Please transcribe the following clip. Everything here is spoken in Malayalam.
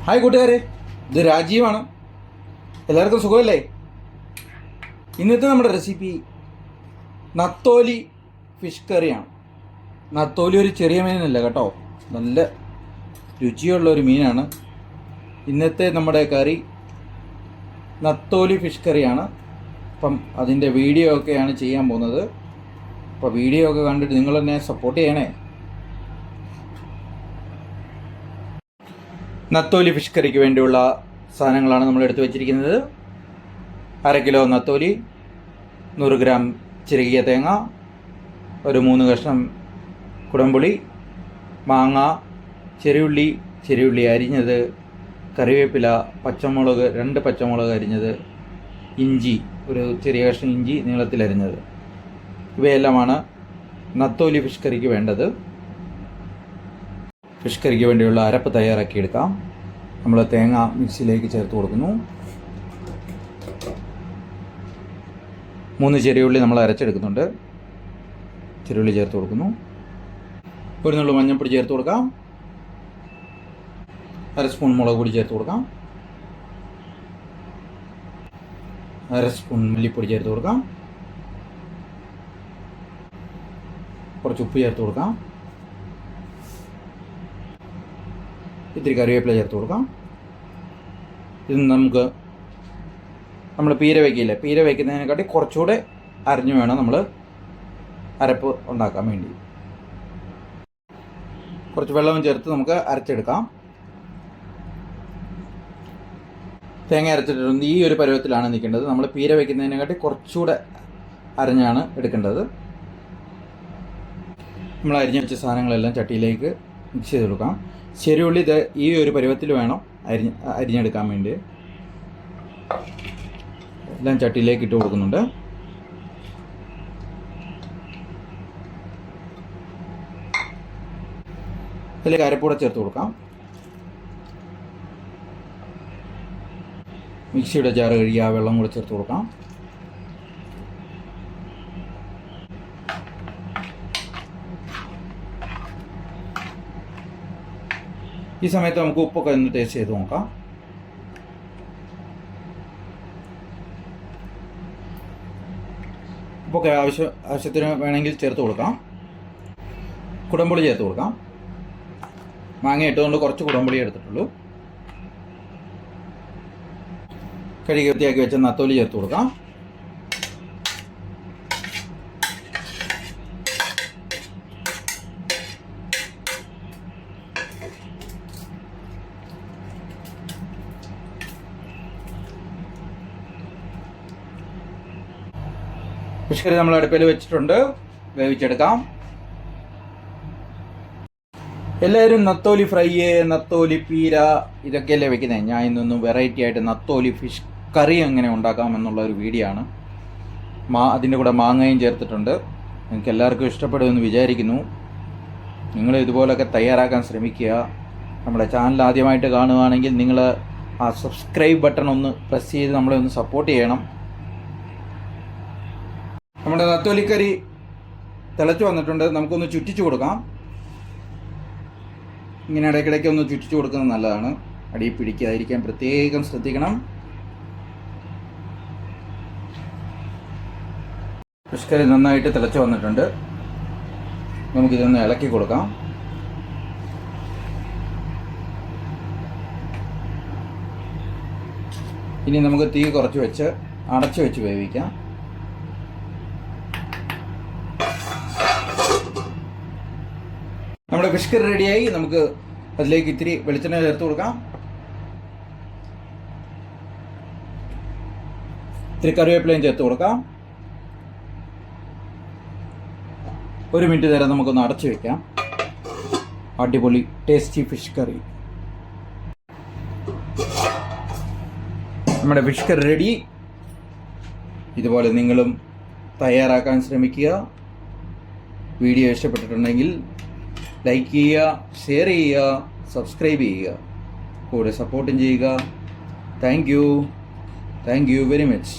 ഹായ് കൂട്ടുകാരെ, ഇത് രാജീവാണ്. എല്ലാവർക്കും സുഖമല്ലേ? ഇന്നത്തെ നമ്മുടെ റെസിപ്പി നത്തോലി ഫിഷ് കറിയാണ്. നത്തോലി ഒരു ചെറിയ മീനല്ല കേട്ടോ, നല്ല രുചിയുള്ള ഒരു മീനാണ്. ഇന്നത്തെ നമ്മുടെ കറി നത്തോലി ഫിഷ് കറിയാണ്. അപ്പം അതിൻ്റെ വീഡിയോ ഒക്കെയാണ് ചെയ്യാൻ പോകുന്നത്. അപ്പോൾ വീഡിയോ ഒക്കെ കണ്ടിട്ട് നിങ്ങൾ എന്നെ സപ്പോർട്ട് ചെയ്യണേ. നത്തോലി ഫിഷ് കറിക്ക് വേണ്ടിയുള്ള സാധനങ്ങളാണ് നമ്മൾ എടുത്തു വച്ചിരിക്കുന്നത്. 1/2 കിലോ നത്തോലി, 100 ഗ്രാം ചിരകിയ തേങ്ങ, ഒരു 3 കഷ്ണം കുടംപുളി, മാങ്ങ, ചെറിയുള്ളി അരിഞ്ഞത്, കറിവേപ്പില, പച്ചമുളക് 2 പച്ചമുളക് അരിഞ്ഞത്, ഇഞ്ചി ഒരു ചെറിയ കഷ്ണം ഇഞ്ചി നീളത്തിൽ അരിഞ്ഞത്. ഇവയെല്ലാമാണ് നത്തോലി ഫിഷ് കറിക്ക് വേണ്ടത്. ഫിഷ് കറിക്ക് വേണ്ടിയുള്ള അരപ്പ് തയ്യാറാക്കിയെടുക്കാം. നമ്മൾ തേങ്ങ മിക്സിയിലേക്ക് ചേർത്ത് കൊടുക്കുന്നു. 3 ചെറിയുള്ളി നമ്മൾ അരച്ചെടുക്കുന്നുണ്ട്. ചെറിയുള്ളി ചേർത്ത് കൊടുക്കുന്നു. ഒരു നുള്ളു മഞ്ഞൾപ്പൊടി ചേർത്ത് കൊടുക്കാം. 1/2 സ്പൂൺ മുളക് പൊടി ചേർത്ത് കൊടുക്കാം. 1/2 സ്പൂൺ മല്ലിപ്പൊടി ചേർത്ത് കൊടുക്കാം. കുറച്ച് ഉപ്പ് ചേർത്ത് കൊടുക്കാം. ഇത്തിരി കറിവേപ്പില ചേർത്ത് കൊടുക്കാം. ഇത് നമ്മൾ പീര വയ്ക്കുന്നതിനെക്കാട്ടി കുറച്ചുകൂടെ അരിഞ്ഞു വേണം നമ്മൾ അരപ്പ് ഉണ്ടാക്കാൻ വേണ്ടി. കുറച്ച് വെള്ളവും ചേർത്ത് നമുക്ക് അരച്ചെടുക്കാം. തേങ്ങ അരച്ചിട്ടുണ്ട്. ഈ ഒരു പരുവത്തിലാണ് നിൽക്കേണ്ടത്. നമ്മൾ പീര വയ്ക്കുന്നതിനെക്കാട്ടി കുറച്ചുകൂടെ അരിഞ്ഞാണ് എടുക്കേണ്ടത്. നമ്മൾ അരിഞ്ഞു വെച്ച സാധനങ്ങളെല്ലാം ചട്ടിയിലേക്ക് മിക്സ് ചെയ്ത് കൊടുക്കാം. ചെറിയുള്ളി ഈ ഒരു പരുവത്തിൽ വേണം അരിഞ്ഞെടുക്കാൻ വേണ്ടി. എല്ലാം ചട്ടിയിലേക്ക് ഇട്ട് കൊടുക്കുന്നുണ്ട്. അതിലേക്ക് അരപ്പൂടെ ചേർത്ത് കൊടുക്കാം. മിക്സിയുടെ ജാറ് കഴുകി ആ വെള്ളം കൂടെ ചേർത്ത് കൊടുക്കാം. ഈ സമയത്ത് നമുക്ക് ഉപ്പൊക്കെ ഒന്ന് ടേസ്റ്റ് ചെയ്ത് നോക്കാം. ഉപ്പൊക്കെ ആവശ്യത്തിന് വേണമെങ്കിൽ ചേർത്ത് കൊടുക്കാം. കുടംപുളി ചേർത്ത് കൊടുക്കാം. മാങ്ങ ഇട്ടുകൊണ്ട് കുറച്ച് കുടംപുളി എടുത്തിട്ടുള്ളൂ. കഴുകി വൃത്തിയാക്കി വെച്ച നത്തോലി ചേർത്ത് കൊടുക്കാം. ഫിഷ് കറി നമ്മൾ അടുപ്പിൽ വെച്ചിട്ടുണ്ട്, വേവിച്ചെടുക്കാം. എല്ലാവരും നത്തോലി ഫ്രൈ, നത്തോലി പീര ഇതൊക്കെയല്ലേ വെക്കുന്നത്. ഞാൻ ഇന്നൊന്നും വെറൈറ്റി ആയിട്ട് നത്തോലി ഫിഷ് കറി എങ്ങനെ ഉണ്ടാക്കാമെന്നുള്ള ഒരു വീഡിയോ ആണ്. അതിൻ്റെ കൂടെ മാങ്ങയും ചേർത്തിട്ടുണ്ട്. നിങ്ങൾക്ക് എല്ലാവർക്കും ഇഷ്ടപ്പെടുമെന്ന് വിചാരിക്കുന്നു. നിങ്ങൾ ഇതുപോലൊക്കെ തയ്യാറാക്കാൻ ശ്രമിക്കുക. നമ്മുടെ ചാനൽ ആദ്യമായിട്ട് കാണുകയാണെങ്കിൽ നിങ്ങൾ ആ സബ്സ്ക്രൈബ് ബട്ടൺ ഒന്ന് പ്രസ് ചെയ്ത് നമ്മളെ ഒന്ന് സപ്പോർട്ട് ചെയ്യണം. നമ്മുടെ നത്തോലിക്കറി തിളച്ച് വന്നിട്ടുണ്ട്. നമുക്കൊന്ന് ചുറ്റിച്ചു കൊടുക്കാം. ഇങ്ങനെ ഇടയ്ക്കിടയ്ക്ക് ഒന്ന് ചുറ്റിച്ചു കൊടുക്കുന്നത് നല്ലതാണ്. അടിയിൽ പിടിക്കാതിരിക്കാൻ പ്രത്യേകം ശ്രദ്ധിക്കണം. ഫിഷ് കറി നന്നായിട്ട് തിളച്ച് വന്നിട്ടുണ്ട്. നമുക്കിതൊന്ന് ഇളക്കി കൊടുക്കാം. ഇനി നമുക്ക് തീ കുറച്ച് വെച്ച് അടച്ചു വെച്ച് വേവിക്കാം. നമ്മുടെ ഫിഷ് കറി റെഡിയായി. നമുക്ക് അതിലേക്ക് ഇത്തിരി വെളിച്ചെണ്ണ ചേർത്ത് കൊടുക്കാം. ഇത്തിരി കറിവേപ്പിലയും ചേർത്ത് കൊടുക്കാം. 1 മിനിറ്റ് നേരം നമുക്കൊന്ന് അടച്ചു വയ്ക്കാം. അടിപൊളി ടേസ്റ്റി ഫിഷ് കറി. നമ്മുടെ ഫിഷ് കറി റെഡി. ഇതുപോലെ നിങ്ങളും തയ്യാറാക്കാൻ ശ്രമിക്കുക. വീഡിയോ ഇഷ്ടപ്പെട്ടിട്ടുണ്ടെങ്കിൽ ലൈക്ക് ചെയ്യുക, ഷെയർ ചെയ്യുക, സബ്സ്ക്രൈബ് ചെയ്യുക, കൂടെ സപ്പോർട്ടും ചെയ്യുക. Thank you very much.